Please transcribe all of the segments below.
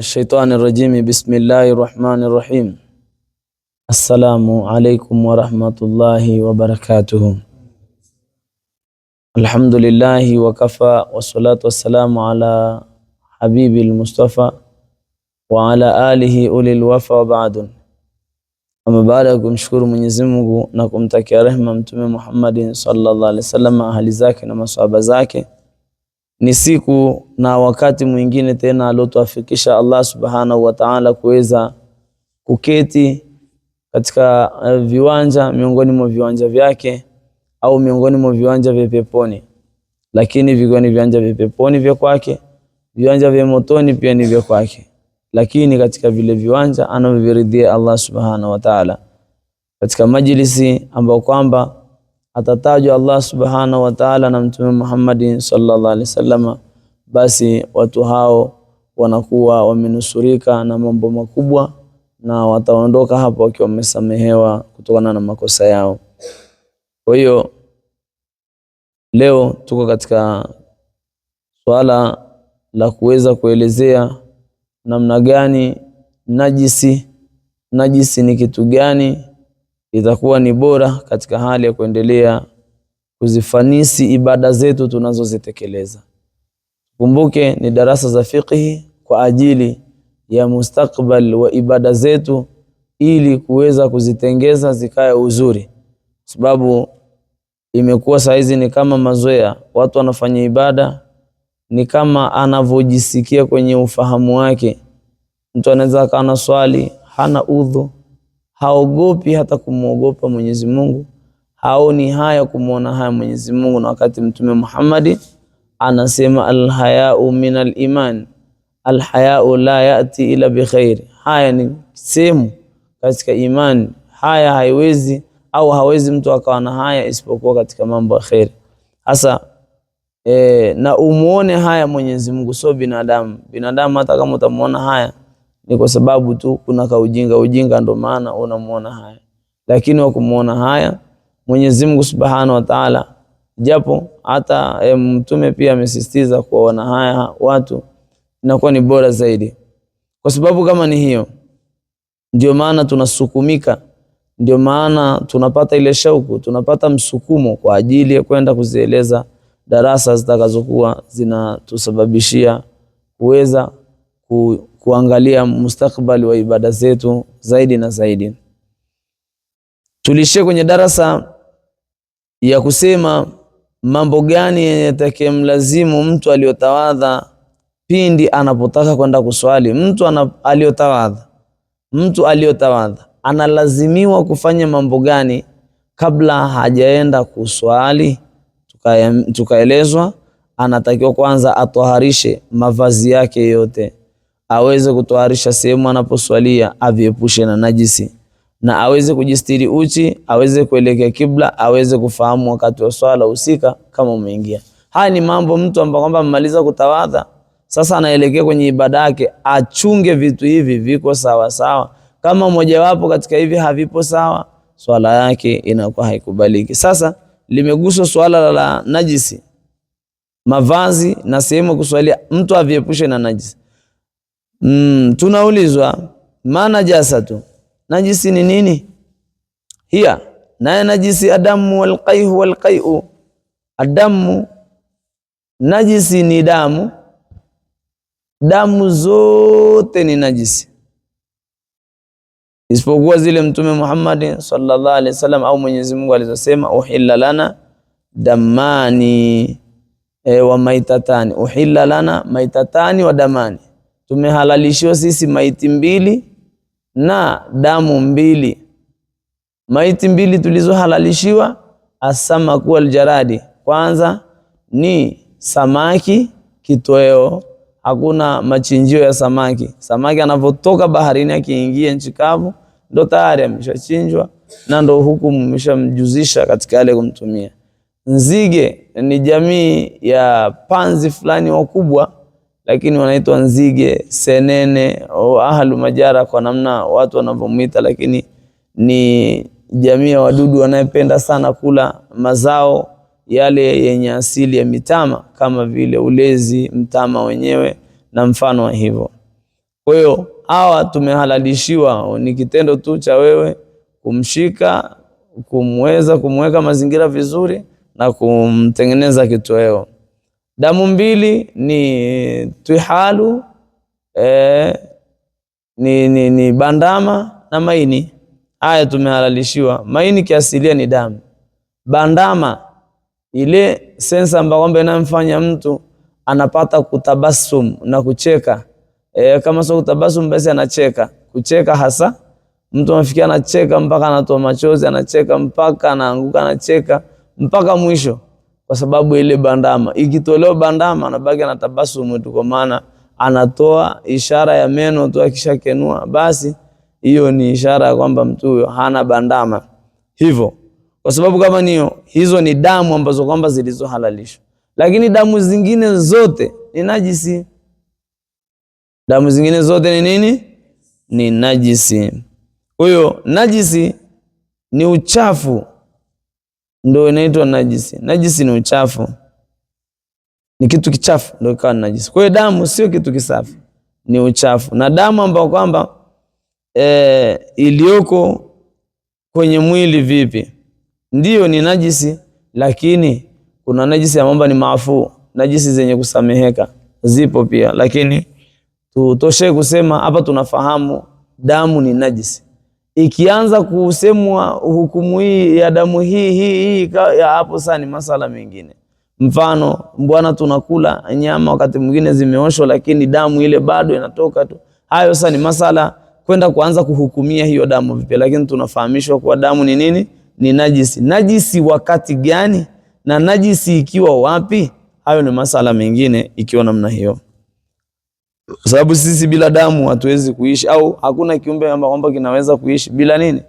الشيطان الرجيم بسم الله الرحمن الرحيم السلام عليكم ورحمة الله وبركاته الحمد لله وكفى والصلاة والسلام على حبيب المصطفى وعلى آله أولي الوفا وبعد أما بعد kumshukuru Mwenyezi Mungu na kumtakia rehema Mtume Muhammad sallallahu alaihi wasallam, ahli zake na maswahaba zake. Ni siku na wakati mwingine tena alotuafikisha Allah subhanahu wa ta'ala kuweza kuketi katika viwanja miongoni mwa viwanja vyake au miongoni mwa viwanja vya peponi. Lakini viwanja vya peponi vya kwake, viwanja vya motoni pia ni vya kwake. Lakini katika vile viwanja anavyoridhia Allah subhanahu wa ta'ala, katika majlisi ambao kwamba atatajwa Allah subhanahu wa ta'ala na Mtume Muhammad sallallahu alaihi wasallam, basi watu hao wanakuwa wamenusurika na mambo makubwa na wataondoka hapo wakiwa wamesamehewa kutokana na makosa yao. Kwa hiyo leo tuko katika swala la kuweza kuelezea namna gani najisi ni kitu gani itakuwa ni bora katika hali ya kuendelea kuzifanisi ibada zetu tunazozitekeleza. Kumbuke ni darasa za fiqhi kwa ajili ya mustakbal wa ibada zetu, ili kuweza kuzitengeza zikae uzuri, sababu imekuwa saizi ni kama mazoea. Watu wanafanya ibada ni kama anavyojisikia kwenye ufahamu wake. Mtu anaweza kana swali hana udhu, haogopi hata kumuogopa Mwenyezi Mungu, haoni haya kumuona haya Mwenyezi Mungu, na wakati Mtume Muhammad anasema alhaya'u minal iman, alhaya'u la ya'ti ila bikhair. Haya ni sehemu katika imani. Haya hawezi mtu akawa na haya isipokuwa katika mambo ya khair. Hasa na umuone haya Mwenyezi Mungu, sio binadamu. Binadamu hata kama utamuona haya ni kwa sababu tu kuna ujinga ndo maana unamuona haya. Lakini wakumuona haya Mwenyezi Mungu Subhanahu wa Ta'ala, japo hata mtume pia amesisitiza kuona haya watu, inakuwa ni bora zaidi. Kwa sababu kama ni hiyo, ndio maana tunasukumika, ndio maana tunapata ile shauku, tunapata msukumo kwa ajili ya kwenda kuzieleza darasa zitakazokuwa zinatusababishia kuweza kuangalia mustakbali wa ibada zetu zaidi na zaidi. Tulishia kwenye darasa ya kusema mambo gani yatakayemlazimu mtu aliyotawadha pindi anapotaka kwenda kuswali. Mtu aliyotawadha analazimiwa kufanya mambo gani kabla hajaenda kuswali? Tukaelezwa anatakiwa kwanza atoharishe mavazi yake yote, aweze kutoharisha sehemu anaposwalia, aviepushe na najisi, na aweze kujistiri uchi, aweze kuelekea kibla, aweze kufahamu wakati wa swala husika kama umeingia. Haya ni mambo mtu ambaye kwamba amemaliza kutawadha, sasa anaelekea kwenye ibada yake, achunge vitu hivi viko sawa sawa. Kama mojawapo katika hivi havipo sawa, swala yake inakuwa haikubaliki. Sasa limeguswa swala la najisi, mavazi na sehemu kuswalia, mtu aviepushe na najisi. Tunaulizwa maana jasatu, najisi ni nini? Hiya na najisi adamu walqai'u. Adamu, najisi ni damu, damu zote ni najisi isipokuwa zile Mtume Muhammad sallallahu alaihi wasallam au Mwenyezi Mungu alizosema uhilla lana damani wa maitatani. Uhilla lana maitatani wa damani, tumehalalishiwa sisi maiti mbili na damu mbili. Maiti mbili tulizohalalishiwa, asamaku wal jaradi. Kwanza ni samaki kitoweo, hakuna machinjio ya samaki. Samaki anapotoka baharini akiingia nchi kavu ndo tayari ameshachinjwa na ndo hukumu imeshamjuzisha katika yale kumtumia. Nzige ni jamii ya panzi fulani wakubwa, lakini wanaitwa nzige senene au ahlu majara kwa namna watu wanavyomuita, lakini ni jamii ya wadudu wanayependa sana kula mazao yale yenye asili ya mitama kama vile ulezi, mtama wenyewe na mfano wa hivyo. Kwa hiyo hawa tumehalalishiwa, ni kitendo tu cha wewe kumshika, kumweka mazingira vizuri na kumtengeneza kitoweo. Damu mbili ni twihalu, ni bandama na maini. Haya tumehalalishiwa. Maini kiasilia ni damu. Bandama ile sensa ambayo kwamba inamfanya mtu anapata kutabasum na kucheka. Kama sio kutabasum basi anacheka. Kucheka hasa mtu anafikia anacheka mpaka anatoa machozi, anacheka mpaka anaanguka, anacheka mpaka mwisho, kwa sababu ile bandama ikitolewa, bandama anabaki anatabasumu tu, kwa maana anatoa ishara ya meno tu. Akishakenua basi hiyo ni ishara ya kwamba mtu huyo hana bandama. Hivyo kwa sababu kama niyo, hizo ni damu ambazo kwamba zilizohalalishwa, lakini damu zingine zote ni najisi. Damu zingine zote ni nini? Ni najisi. Huyo najisi ni uchafu, ndio inaitwa najisi. Najisi ni uchafu, ni kitu kichafu ndio ikawa najisi. Kwa hiyo damu sio kitu kisafi, ni uchafu. Na damu ambayo kwamba iliyoko kwenye mwili vipi, ndiyo ni najisi, lakini kuna najisi ambayo ni maafu, najisi zenye kusameheka zipo pia, lakini tutoshe kusema hapa tunafahamu damu ni najisi. Ikianza kusemwa hukumu hii ya damu hii ya hapo sasa ni masala mengine. Mfano, mbwana tunakula nyama wakati mwingine zimeoshwa, lakini damu ile bado inatoka tu. Hayo sasa ni masala kwenda kuanza kuhukumia hiyo damu vipi, lakini tunafahamishwa kuwa damu ni nini? Ni najisi. Najisi wakati gani na najisi ikiwa wapi, hayo ni masala mengine ikiwa namna hiyo. Sababu sisi bila damu hatuwezi kuishi, au hakuna kiumbe ambacho kinaweza kuishi bila nini?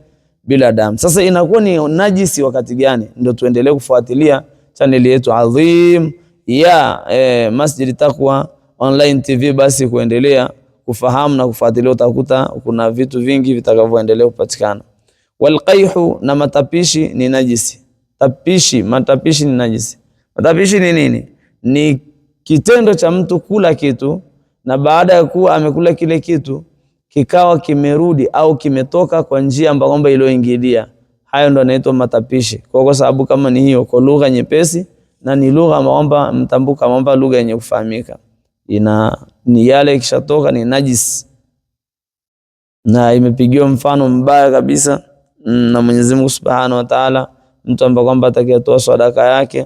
Bila damu. Sasa inakuwa ni najisi wakati gani? Ndio tuendelee kufuatilia channel yetu adhim ya Masjid Taqwa Online TV, basi kuendelea kufahamu na kufuatilia, utakuta kuna vitu vingi vitakavyoendelea kupatikana. Walqaihu, na matapishi ni najisi. Matapishi ni najisi. Matapishi ni nini? Ni kitendo cha mtu kula kitu na baada ya kuwa amekula kile kitu kikawa kimerudi au kimetoka kwa njia ambayo kwamba iliyoingilia, hayo ndo yanaitwa matapishi. Kwa sababu kama ni hiyo kwa lugha nyepesi, na ni lugha ambayo mtambuka, ambayo lugha yenye kufahamika, ni yale kishatoka ni najis, na imepigiwa mfano mbaya kabisa na Mwenyezi Mungu Subhanahu wa Ta'ala. Mtu ambaye kwamba atakayetoa sadaka yake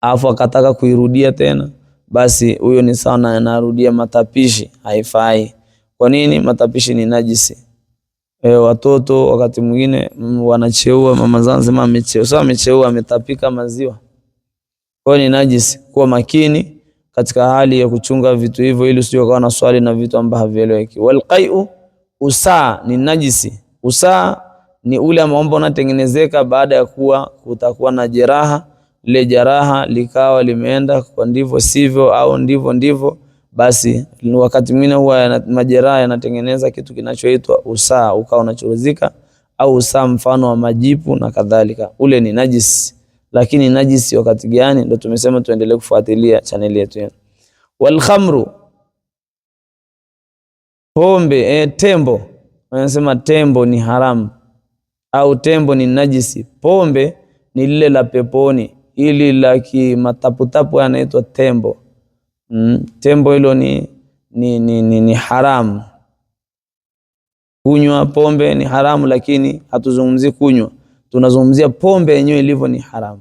afu akataka kuirudia tena, basi huyo ni sawa na anarudia matapishi, haifai. Kwa nini? Matapishi ni najisi. Watoto wakati mwingine wanacheua, mama zao sema amecheua, sawa, amecheua, ametapika maziwa, kwa ni najisi. Kwa makini katika hali ya kuchunga vitu hivyo, ili usije ukawa na swali na vitu ambavyo havieleweki. Walqai'u, usaa ni najisi. Usaa ni ule ambao unatengenezeka baada ya kuwa kutakuwa na jeraha, ile jeraha likawa limeenda kwa ndivyo sivyo au ndivyo, basi wakati mwingine huwa majeraha yanatengeneza kitu kinachoitwa usaa, ukawa unachuruzika, au usaa mfano wa majipu na kadhalika. Ule ni najisi. Lakini najisi wakati gani? Ndio tumesema tuendelee kufuatilia channel yetu. Wal khamru, pombe, tembo. Wanasema tembo ni haramu au tembo ni najisi. Pombe ni lile la peponi, ili la kimataputapu yanaitwa tembo. Tembo hilo ni haramu. Kunywa pombe ni haramu, lakini hatuzungumzi kunywa, tunazungumzia pombe yenyewe ilivyo ni haramu.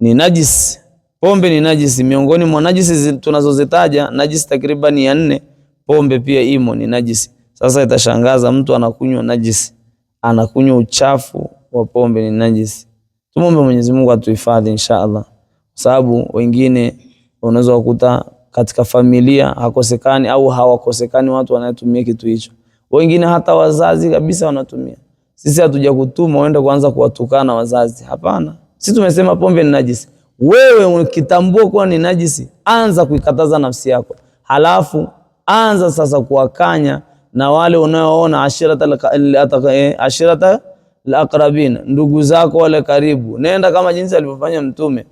Ni najisi. Pombe ni najisi. Miongoni mwa najisi tunazozitaja, najisi takriban 4, pombe pia imo, ni najisi. Sasa itashangaza mtu anakunywa najisi, anakunywa uchafu wa pombe, ni najisi. Tumombe Mwenyezi Mungu atuhifadhi inshallah, sababu wengine unaweza kukuta katika familia hakosekani au hawakosekani watu wanaotumia kitu hicho. Wengine hata wazazi kabisa wanatumia. Sisi hatuja kutuma uende kuanza kuwatukana wazazi, hapana. Sisi tumesema pombe ni najisi. Wewe ukitambua kuwa ni najisi, anza kuikataza nafsi yako, halafu anza sasa kuwakanya na wale unaoona ashirata al-aqrabin, ndugu zako wale karibu. Nenda kama jinsi alivyofanya Mtume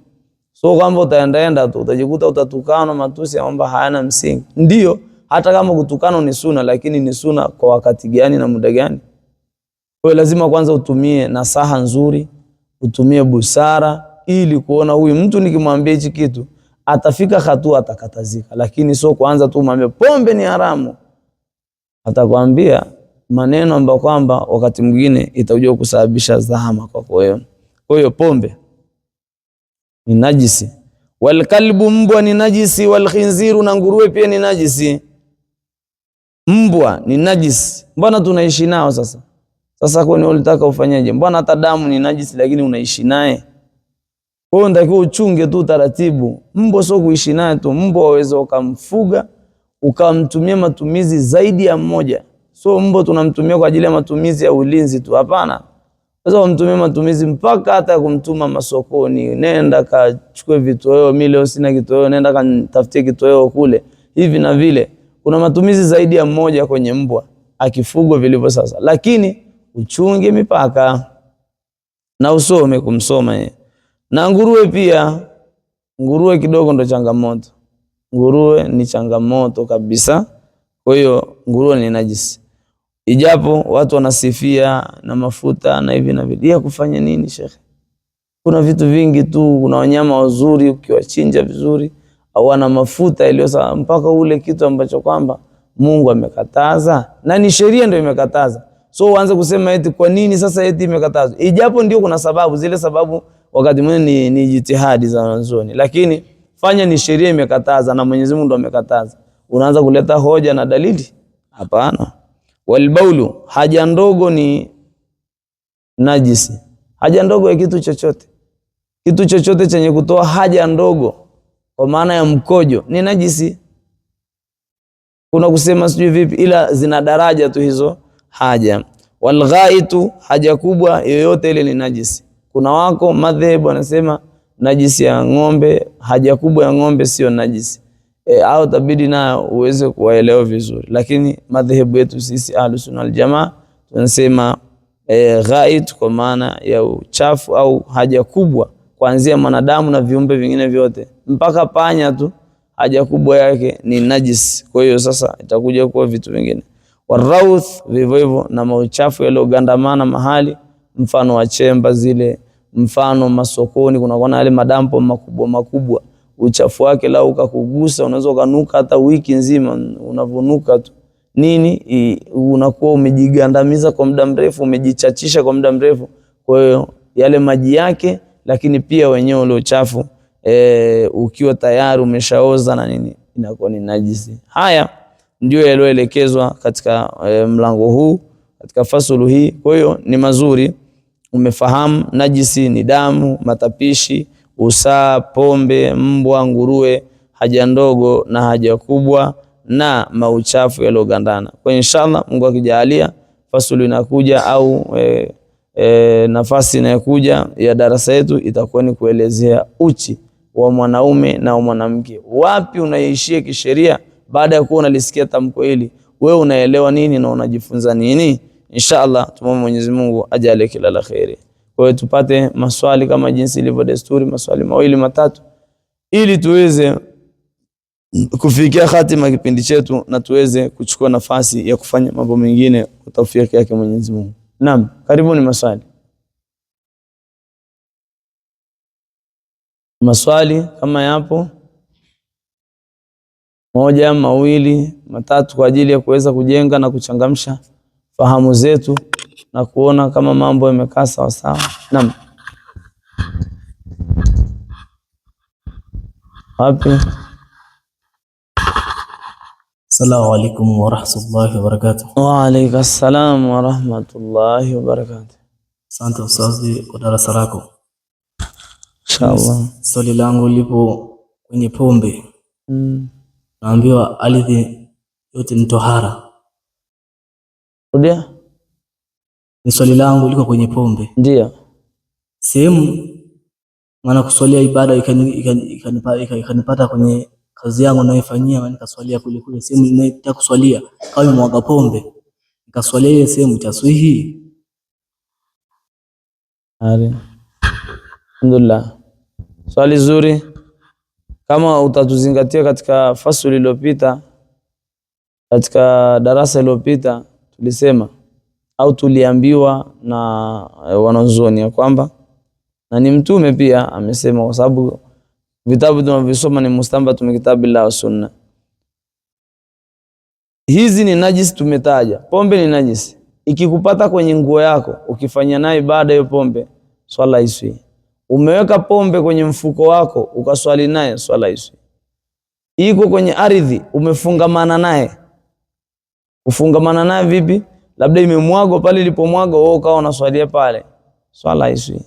So kwamba utaendaenda tu utajikuta utatukana matusi kwamba hayana msingi. Ndio, hata kama kutukana ni sunna, lakini ni sunna kwa wakati gani na muda gani? Kwa lazima kwanza utumie nasaha nzuri, utumie busara ili kuona huyu mtu nikimwambia hichi kitu atafika hatua atakatazika, lakini sio kwanza tu mwambie pombe ni haramu. Atakwambia maneno ambayo kwamba wakati mwingine itakuja kusababisha dhahama kwako wewe. Kwa hiyo pombe ni najisi, wal kalbu, mbwa ni najisi, wal khinziru, na nguruwe pia ni najisi. Mbwa ni najisi, mbona tunaishi nao sasa? Sasa kwani unataka ufanyaje? Mbona hata damu ni najisi lakini unaishi naye? Kwa hiyo unatakiwa uchunge tu taratibu. Mbwa sio kuishi naye tu, mbwa waweza ukamfuga ukamtumia matumizi zaidi ya mmoja. So mbwa tunamtumia kwa ajili ya matumizi ya ulinzi tu, hapana. Sasa umtumie matumizi mpaka hata kumtuma masokoni, nenda kachukue vitoweo, mimi leo sina kitoweo, nenda kanitafutie kitoweo kule, hivi na vile. Kuna matumizi zaidi ya mmoja kwenye mbwa akifugwa vilivyo sasa, lakini uchunge mipaka na usome kumsoma yeye. Na nguruwe pia, nguruwe kidogo ndo changamoto. Nguruwe ni changamoto kabisa. Kwa hiyo nguruwe ni najisi, ijapo watu wanasifia na mafuta na hivi na vile. Ya kufanya nini shekhe? Kuna vitu vingi tu, kuna wanyama wazuri ukiwachinja vizuri, au wana mafuta iliyo mpaka ule kitu ambacho kwamba Mungu amekataza na ni sheria ndio imekataza. So uanze kusema eti kwa nini sasa eti imekatazwa? Ijapo ndio kuna sababu, zile sababu wakati mwingine ni jitihadi za wanzoni, lakini fanya ni sheria imekataza na Mwenyezi Mungu ndo amekataza. Unaanza kuleta hoja na dalili? Hapana. Walbaulu, haja ndogo ni najisi. Haja ndogo ya kitu chochote, kitu chochote chenye kutoa haja ndogo kwa maana ya mkojo ni najisi. Kuna kusema sijui vipi, ila zina daraja tu hizo haja. Walghaitu, haja kubwa yoyote ile ni najisi. Kuna wako madhehebu wanasema najisi ya ng'ombe, haja kubwa ya ng'ombe sio najisi. Au tabidi na uweze kuwaelewa vizuri, lakini madhehebu yetu sisi Ahlus Sunna wal Jamaa tunasema ghait kwa maana ya uchafu au haja kubwa, kuanzia mwanadamu na viumbe vingine vyote mpaka panya tu, haja kubwa yake ni najis. Kwa hiyo sasa itakuja kuwa vitu vingine. Warawth, vivyo hivyo na mauchafu yaliyogandamana mahali, mfano wa chemba zile, mfano masokoni kuna yale madampo makubwa makubwa, uchafu wake lao ukakugusa unaweza ukanuka hata wiki nzima, unavunuka tu nini, unakuwa umejigandamiza kwa muda mrefu, umejichachisha kwa muda mrefu. Kwa hiyo yale maji yake, lakini pia wenyewe ule uchafu ukiwa tayari umeshaoza na nini, inakuwa ni najisi. Haya ndio yalioelekezwa katika mlango huu, katika fasulu hii. Kwa hiyo ni mazuri umefahamu najisi ni damu, matapishi, usaa, pombe, mbwa, nguruwe, haja ndogo na haja kubwa na mauchafu yaliyogandana. Kwa inshallah Mungu akijalia fasulu inakuja au nafasi inayokuja ya darasa yetu itakuwa ni kuelezea uchi wa mwanaume na wa mwanamke. Wapi unaishia kisheria baada ya kuwa unalisikia tamko hili, wewe unaelewa nini na unajifunza nini? Inshallah tumombe Mwenyezi Mungu ajalie kila la kheri. Kwa hiyo tupate maswali kama jinsi ilivyo desturi, maswali mawili matatu ili tuweze kufikia hatima kipindi chetu na tuweze kuchukua nafasi ya kufanya mambo mengine kwa taufiki yake Mwenyezi Mungu. Naam, karibuni maswali. Maswali kama yapo, moja, mawili, matatu, kwa ajili ya kuweza kujenga na kuchangamsha fahamu zetu na kuona kama mambo yamekaa sawa sawa. Naam. Wapi? Assalamu alaikum wa rahmatullahi wa barakatuh. Wa alaykum assalam wa rahmatullahi wa barakatuh. Asante ustazi kwa darasa lako. Inshallah. Swali langu lipo kwenye pombe. Naambiwa ardhi yote ni tohara. Rudia. Ni swali langu liko kwenye pombe. Ndio. Sehemu maana kuswalia ibada ikanipata kwenye kazi yangu naifanyia, maana nikaswalia kule sehemu ninayotaka kuswalia kama mwaga pombe nikaswalia ile sehemu taswihi. Alhamdulillah. Swali zuri. kama utatuzingatia katika fasuli iliyopita, katika darasa iliyopita tulisema au tuliambiwa na wanazuoni ya kwamba, na ni mtume pia amesema, kwa sababu vitabu tunavisoma ni mustambatu min kitabillah wa sunna. Hizi ni najisi tumetaja. Pombe ni najisi. Ikikupata kwenye nguo yako ukifanya naye ibada hiyo pombe, swala iswi. Umeweka pombe kwenye mfuko wako ukaswali naye, swala iswi. Iko kwenye ardhi umefungamana naye. Kufungamana naye vipi? Labda imemwagwa pale, ilipomwagwa wewe ukawa unaswalia pale, swala iswi.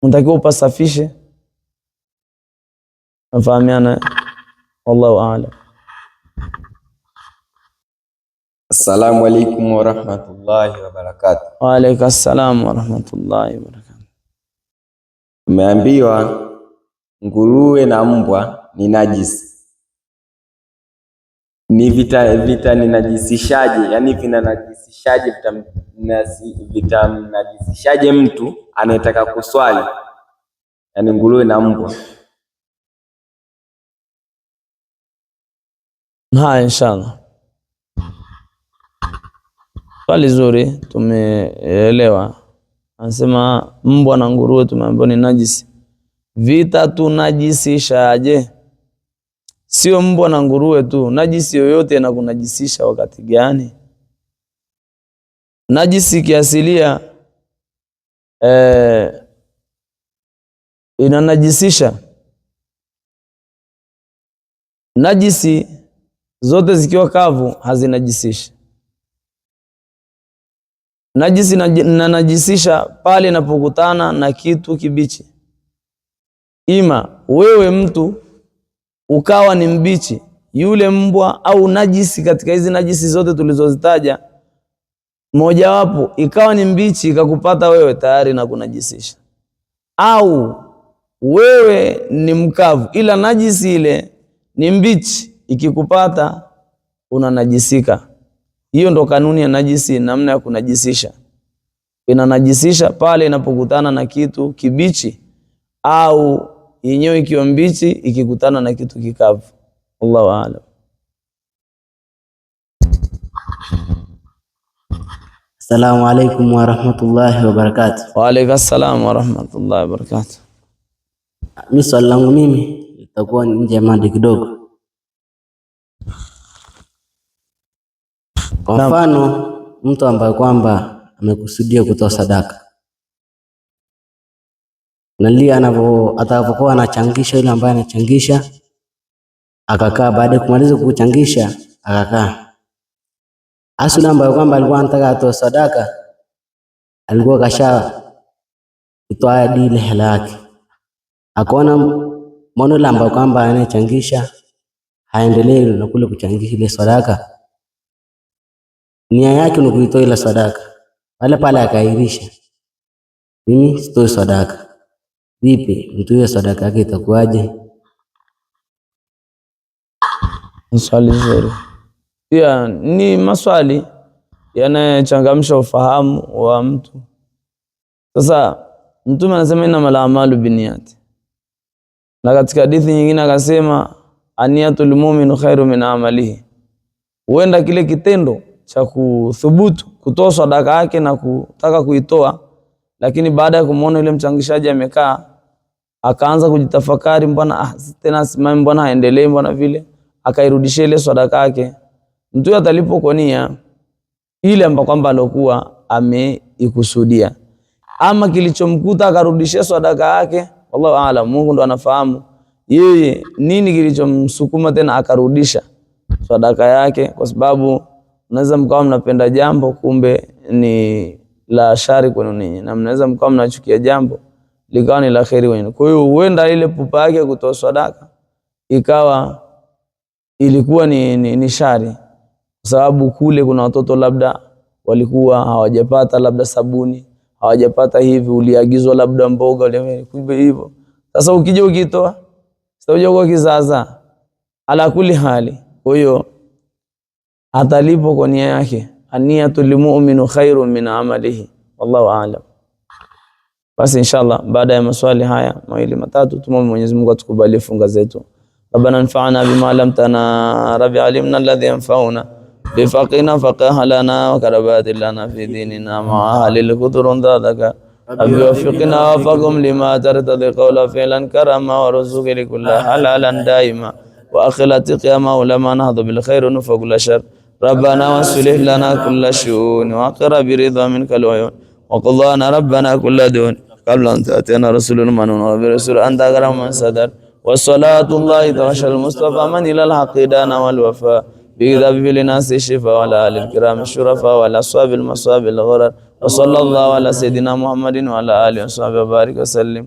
Unatakiwa upasafishe. Mfahamiana? Wallahu a'lam. Assalamu alaikum warahmatullahi wabarakatuh. Wa alaikum assalam warahmatullahi wabarakatuh. Tumeambiwa nguruwe na mbwa ni najisi. Ni vitanajisishaje? Yani vitamnajisishaje mtu anayetaka kuswali? Yani nguruwe na mbwa. Inshallah. Swali zuri, tumeelewa. Anasema mbwa na nguruwe tumeambiwa ni najisi. Vita tunajisishaje? Sio mbwa na nguruwe tu, najisi yoyote inakunajisisha wakati gani? Najisi kiasilia inanajisisha. Najisi zote zikiwa kavu hazinajisishi. Najisi inanajisisha pale inapokutana na kitu kibichi. Ima wewe mtu ukawa ni mbichi, yule mbwa au najisi katika hizi najisi zote tulizozitaja, mojawapo ikawa ni mbichi ikakupata wewe, tayari na kunajisisha. Au wewe ni mkavu ila najisi ile ni mbichi, ikikupata unanajisika. Hiyo ndo kanuni ya najisi, namna ya kunajisisha. Inanajisisha pale inapokutana na kitu kibichi, au yenyewe ikiwa mbichi ikikutana na kitu kikavu. Allahu a'lam. Assalamu alaikum warahmatullahi wabarakatuh. Wa alaikum assalam warahmatullahi wabarakatuh. Mimi swali langu mimi litakuwa nje ya mada kidogo. Kwa mfano, mtu ambaye kwamba amekusudia kutoa sadaka, na lia atakapokuwa anachangisha, yule ambaye anachangisha akakaa, baada ya kumaliza kuchangisha akakaa, asili ambaye kwamba alikuwa anataka atoe sadaka, alikuwa kasha kutoa hadi ile hela yake, akaona mbona yule ambaye kwamba anachangisha haendelee na kule kuchangisha ile sadaka, nia yake ni kuitoa ile sadaka pale akairisha, mimi sitoi sadaka. Vipi mtu hiyo sadaka yake itakuwaje? Swali zuri. Pia ni maswali yanayochangamsha ufahamu wa mtu. Sasa Mtume anasema innamal a'malu binniyati, na katika hadithi nyingine akasema aniyatul mu'minu khairu min amalihi. Huenda kile kitendo cha kuthubutu kutoa sadaka yake na kutaka kuitoa, lakini baada ya kumuona yule mchangishaji amekaa, akaanza kujitafakari, mbona tena simame, mbona haendelee, mbona vile, akairudishia ile sadaka yake, mtu atalipo kwa nia ile ambayo kwamba alikuwa ameikusudia. Ama kilichomkuta akarudishia sadaka yake, wallahu aalam, Mungu ndo anafahamu yeye nini kilichomsukuma tena akarudisha sadaka yake, kwa sababu mnaweza mkawa mnapenda jambo kumbe ni la shari kwenu ninyi, na mnaweza mkawa mnachukia jambo likawa ni la kheri kwenu. Kwa hiyo huenda ile pupa yake kutoa sadaka ikawa ilikuwa ni shari, kwa sababu kule kuna watoto labda walikuwa hawajapata labda sabuni, hawajapata hivi, uliagizwa labda mboga kumbe hivyo. Sasa ukija ukitoa sitakuja kwa kizaza ala kuli hali. Kwa hiyo atalipo kwa nia yake, aniyatul mu'minu khairun min amalihi, wallahu a'lam. Basi inshallah baada ya maswali haya mawili matatu tumwombe Mwenyezi Mungu atukubalie funga zetu. Rabbana anfa'na bima allamtana, rabbi alimna alladhi yanfa'una, bifaqina faqih lana wa karabat lana fi dinina ma'a halil quturun dadaka, rabbi wafiqna wa faqum lima tartadi qawla fi'lan karama wa ruzuqi likulla halalan daima wa akhilati qiyama ulama nahdu bil khair wa nufa kulla shar. Rabbana waslih lana kulla shu'un wa aqra bi ridha minka al-uyun wa qadana rabbana kulla dun قبل أن تأتينا رسول منون وبرسول أنت أكرم من صدر والصلاة الله توشى المصطفى من إلى الحق دانا والوفاء بكتاب لناس الشفاء وعلى آل الكرام الشرفاء وعلى أصحاب المصاب الغرر وصلى الله على سيدنا محمد وعلى آله وصحبه وبارك وسلم.